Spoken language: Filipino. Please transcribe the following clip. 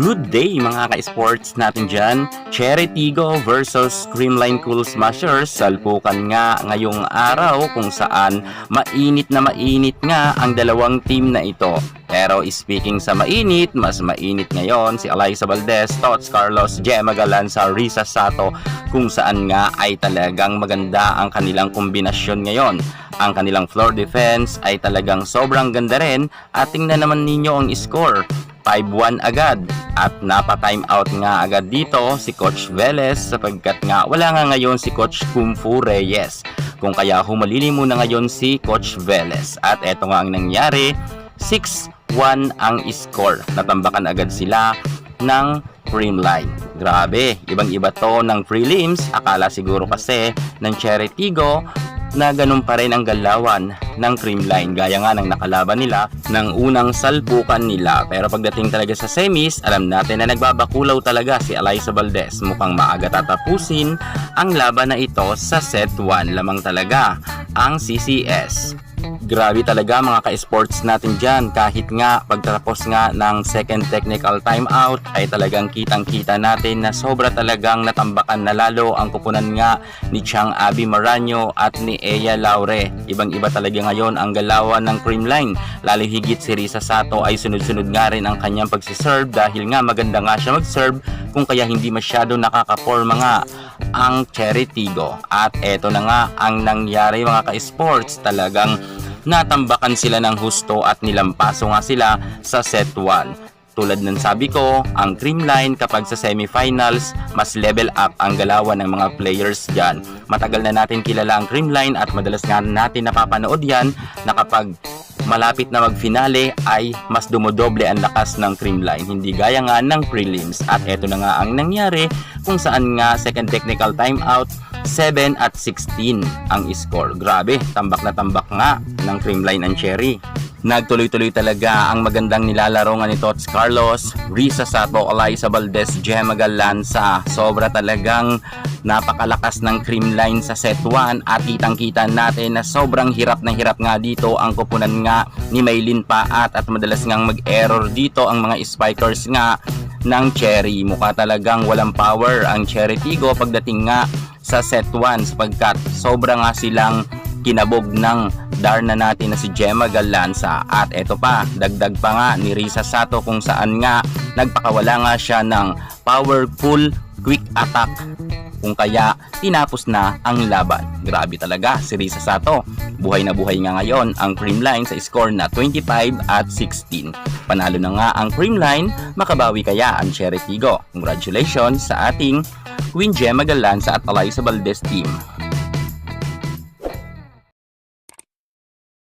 Good day mga ka-sports natin dyan. Cherry Tigo versus Creamline Cool Smashers. Salpukan nga ngayong araw kung saan mainit na mainit nga ang dalawang team na ito. Pero speaking sa mainit, mas mainit ngayon si Alyssa Valdez, Tots Carlos, Gemma Galanza, Risa Sato, kung saan nga ay talagang maganda ang kanilang kombinasyon ngayon. Ang kanilang floor defense ay talagang sobrang ganda rin at tingnan naman ninyo ang score. 5-1 agad at napa-time out nga agad dito si Coach Velez sapagkat nga wala nga ngayon si Coach Kung Fu Reyes. Kung kaya humalili muna ngayon si Coach Velez at eto nga ang nangyari, 6-1 ang score. Natambakan agad sila ng Creamline. Grabe, ibang-iba to ng prelims. Akala siguro kasi ng Cherry Tigo na ganun pa rin ang galawan ng Creamline gaya nga ng nakalaban nila ng unang salpukan nila. Pero pagdating talaga sa semis, alam natin na nagbabakulaw talaga si Alyssa Valdez. Mukhang maaga tatapusin ang laban na ito sa set 1 lamang talaga ang CCS. Grabe talaga mga ka-sports natin dyan. Kahit nga pagtatapos nga ng second technical timeout ay talagang kitang-kita natin na sobra talagang natambakan na lalo ang kupunan nga ni Chang Abby Maranyo at ni Ea Laure. Ibang-iba talaga ngayon ang galawan ng Creamline. Lalo higit si Risa Sato ay sunod-sunod nga rin ang kanyang pagsiserve dahil nga maganda nga siya mag-serve kung kaya hindi masyado nakaka-forma nga ang Cherry Tigo. At eto na nga ang nangyari mga ka-sports. Talagang natambakan sila ng husto at nilampaso nga sila sa set 1. Tulad ng sabi ko, ang Creamline kapag sa semifinals, mas level up ang galawan ng mga players dyan. Matagal na natin kilala ang Creamline at madalas nga natin napapanood yan na kapag malapit na mag-finale ay mas dumodoble ang lakas ng Creamline. Hindi gaya nga ng prelims. At eto na nga ang nangyari kung saan nga second technical timeout, 7-16 ang score. Grabe, tambak na tambak nga ng Creamline and Cherry. Nagtuloy-tuloy talaga ang magandang nilalaro nga ni Tots Carlos, Risa Sato, Alyssa Valdez, Gemma Galanza. Sobra talagang napakalakas ng Creamline sa set 1 at kitang-kita natin na sobrang hirap na hirap nga dito ang kupunan nga ni Maylin Paat at madalas ngang mag-error dito ang mga spikers nga ng Cherry. Mukha talagang walang power ang Cherry Tigo pagdating nga sa set 1 sapagkat sobra nga silang kinabog ng Darna natin na si Gemma Galanza. At eto pa, dagdag pa nga ni Risa Sato kung saan nga nagpakawala nga siya ng powerful quick attack kung kaya tinapos na ang laban. Grabe talaga si Risa Sato. Buhay na buhay nga ngayon ang Creamline sa score na 25-16. Panalo na nga ang Creamline, makabawi kaya ang Cherry Tigo. Congratulations sa ating Queen Gemma Galanza at Alyssa Valdez team.